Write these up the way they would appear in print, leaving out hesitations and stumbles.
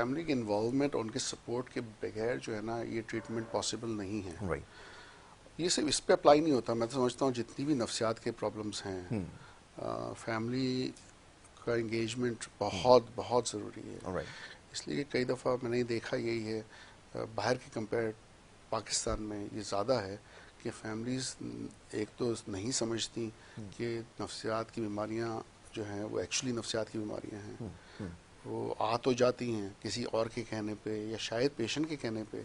Family के involvement और उनके सपोर्ट के बगैर जो है ना ये ट्रीटमेंट पॉसिबल नहीं है। राइट। ये सिर्फ इस पे अप्लाई नहीं होता, मैं तो समझता हूँ जितनी भी नफ्सियात के प्रॉब्लम्स हैं फैमिली का इंगेजमेंट बहुत बहुत ज़रूरी है। राइट। इसलिए कई दफ़ा मैंने देखा यही है, बाहर के कंपेयर पाकिस्तान में ये ज़्यादा है कि फैमिलीज़ एक तो नहीं समझती कि नफ्सियात की बीमारियाँ जो हैं वो एक्चुअली नफ्सियात की बीमारियाँ हैं। वो आ तो जाती हैं किसी और के कहने पे या शायद पेशेंट के कहने पे,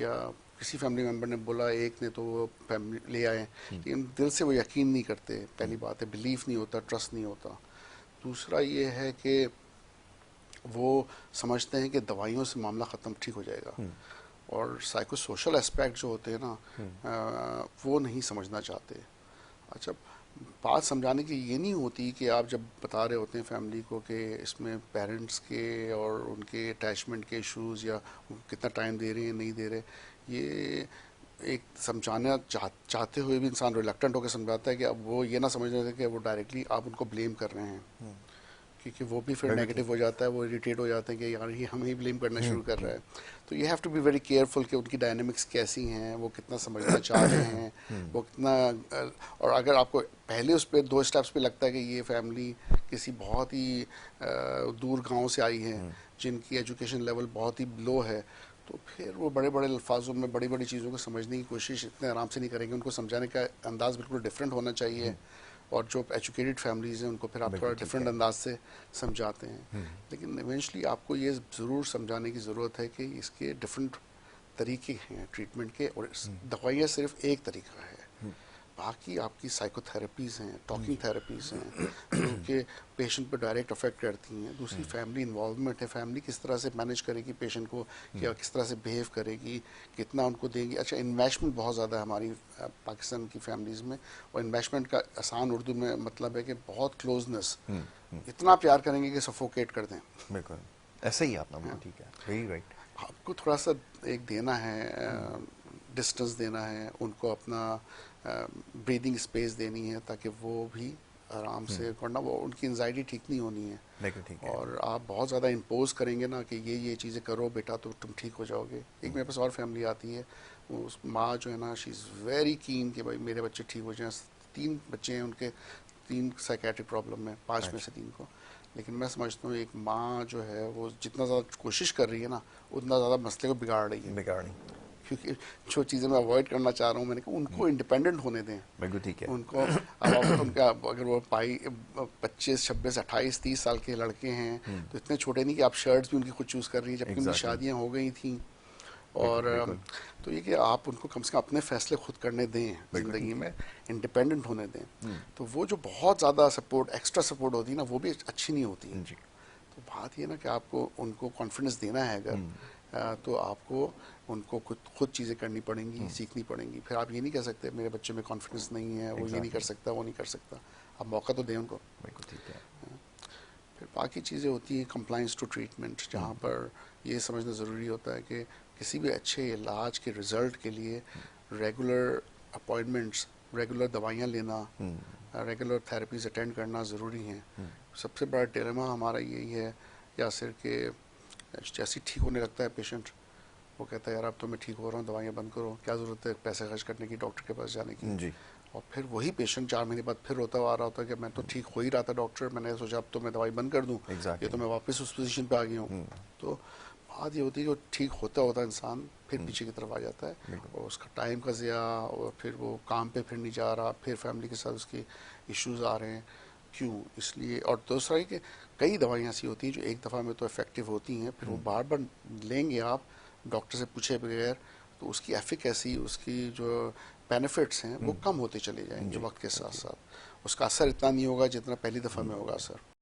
या किसी फैमिली मेम्बर ने बोला, एक ने तो वो फैमिली ले आए, लेकिन दिल से वो यकीन नहीं करते। पहली बात है, बिलीफ नहीं होता, ट्रस्ट नहीं होता। दूसरा ये है कि वो समझते हैं कि दवाइयों से मामला ख़त्म, ठीक हो जाएगा, और साइको सोशल एस्पेक्ट जो होते हैं ना वो नहीं समझना चाहते। अच्छा, बात समझाने की ये नहीं होती कि आप जब बता रहे होते हैं फैमिली को कि इसमें पेरेंट्स के और उनके अटैचमेंट के इश्यूज़ या कितना टाइम दे रहे हैं नहीं दे रहे, ये एक समझाना चाहते हुए भी इंसान रिलक्टेंट होकर समझाता है कि अब वो ये ना समझ रहे थे कि वो डायरेक्टली आप उनको ब्लेम कर रहे हैं, क्योंकि वो भी फिर नेगेटिव हो जाता है, वो इरिटेट हो जाते हैं कि यार ये हमें ही ब्लेम करना शुरू कर रहा है। तो you have to be very careful कि उनकी डायनेमिक्स कैसी हैं, वो कितना समझना चाह रहे हैं, वो कितना और अगर आपको पहले उस पर 2 स्टेप्स पे लगता है कि ये फैमिली किसी बहुत ही दूर गांव से आई है जिनकी एजुकेशन लेवल बहुत ही लो है, तो फिर वो बड़े बड़े अल्फाजों में बड़ी बड़ी चीज़ों को समझने की कोशिश इतने आराम से नहीं करेंगे। उनको समझाने का अंदाज़ बिल्कुल डिफरेंट होना चाहिए, और जो एजुकेटेड फैमिलीज़ हैं उनको फिर आप थोड़ा डिफरेंट अंदाज से समझाते हैं। लेकिन इवेंचुअली आपको ये ज़रूर समझाने की ज़रूरत है कि इसके डिफरेंट तरीके हैं ट्रीटमेंट के, और दवाइयाँ सिर्फ एक तरीका है। बाकी आपकी साइकोथेरेपीज़ हैं, टॉकिंग थेरेपीज़ हैं जो कि पेशेंट पर डायरेक्ट अफेक्ट करती हैं। दूसरी फैमिली इन्वॉल्वमेंट है, फैमिली किस तरह से मैनेज करेगी पेशेंट को, या किस तरह से बिहेव करेगी, कितना उनको देंगी। अच्छा, इन्वेस्टमेंट बहुत ज़्यादा है हमारी पाकिस्तान की फैमिलीज़ में, और इन्वेस्टमेंट का आसान उर्दू में मतलब है कि बहुत क्लोजनेस, इतना प्यार करेंगे कि सफोकेट कर दें। बिल्कुल ऐसे ही आपने बोला, ठीक है, वेरी राइट। आपको थोड़ा सा एक देना है, डिस्टेंस देना है उनको, अपना ब्रीदिंग स्पेस देनी है ताकि वो भी आराम से करना, वो उनकी एंजाइटी ठीक नहीं होनी है। लेकिन ठीक है। और आप बहुत ज़्यादा इम्पोज करेंगे ना कि ये चीज़ें करो बेटा तो तुम ठीक हो जाओगे। एक मेरे पास और फैमिली आती है, उस माँ जो है ना शी इज़ वेरी कीन कि भाई मेरे बच्चे ठीक हो जाएं। 3 बच्चे हैं उनके, 3 साइकेट्रिक प्रॉब्लम में, 5 में से 3 को। लेकिन मैं समझता हूँ एक माँ जो है वो जितना ज़्यादा कोशिश कर रही है ना, उतना ज़्यादा मसले को बिगाड़ रही है। बिगाड़ी। क्योंकि जो चीज़ें मैं अवॉइड करना चाह रहा हूँ, मैंने कहा उनको इंडिपेंडेंट होने दें। बिल्कुल ठीक है। उनको अब आप उनका अगर वो 25, 26, 28, 30 साल के लड़के हैं तो इतने छोटे नहीं कि आप शर्ट्स भी उनकी खुद चूज़ कर रही है, जबकि उनकी शादियाँ हो गई थी। और तो ये कि आप उनको कम से कम अपने फैसले खुद करने दें, ज़िंदगी में इंडिपेंडेंट होने दें। तो वो जो बहुत ज़्यादा सपोर्ट, एक्स्ट्रा सपोर्ट होती है ना, वो भी अच्छी नहीं होती है। तो बात ये ना कि आपको उनको कॉन्फिडेंस देना है अगर, तो आपको उनको खुद चीज़ें करनी पड़ेंगी, सीखनी पड़ेंगी। फिर आप ये नहीं कह सकते मेरे बच्चे में कॉन्फिडेंस नहीं है, वो ये नहीं कर सकता, वो नहीं कर सकता। आप मौका तो दें उनको। बिल्कुल ठीक है। फिर बाकी चीज़ें होती हैं कंप्लाइंस टू ट्रीटमेंट, जहाँ पर ये समझना ज़रूरी होता है कि किसी भी अच्छे इलाज के रिज़ल्ट के लिए रेगुलर अपॉइंटमेंट्स, रेगुलर दवाइयाँ लेना, रेगुलर थेरेपीज़ अटेंड करना ज़रूरी हैं। सबसे बड़ा डिलेमा हमारा यही है यासिर कि जैसे ही ठीक होने लगता है पेशेंट, वो कहता है यार अब तो मैं ठीक हो रहा हूँ, दवाइयाँ बंद करो, क्या ज़रूरत है पैसे खर्च करने की, डॉक्टर के पास जाने की। जी। और फिर वही पेशेंट 4 महीने बाद फिर रोता हुआ आ रहा होता है कि मैं तो ठीक हो ही रहा था डॉक्टर, मैंने सोचा अब तो मैं दवाई बंद कर दूँ, ये तो मैं वापस उस पोजीशन पे आ गया हूँ। तो बात ये होती है कि ठीक होता होता इंसान फिर पीछे की तरफ आ जाता है, और उसका टाइम का ज़िया, और फिर वो काम पे फिर नहीं जा रहा, फिर फैमिली के साथ उसके इश्यूज़ आ रहे हैं। क्यों? इसलिए। और दूसरा ही कि कई दवाइयाँ ऐसी होती हैं जो एक दफ़ा में तो इफ़ेक्टिव होती हैं, फिर वो बार बार लेंगे आप डॉक्टर से पूछे बगैर, तो उसकी एफिकेसी, उसकी जो बेनिफिट्स हैं वो कम होते चले जाएंगे वक्त के साथ साथ। उसका असर इतना नहीं होगा जितना पहली दफ़ा में होगा असर।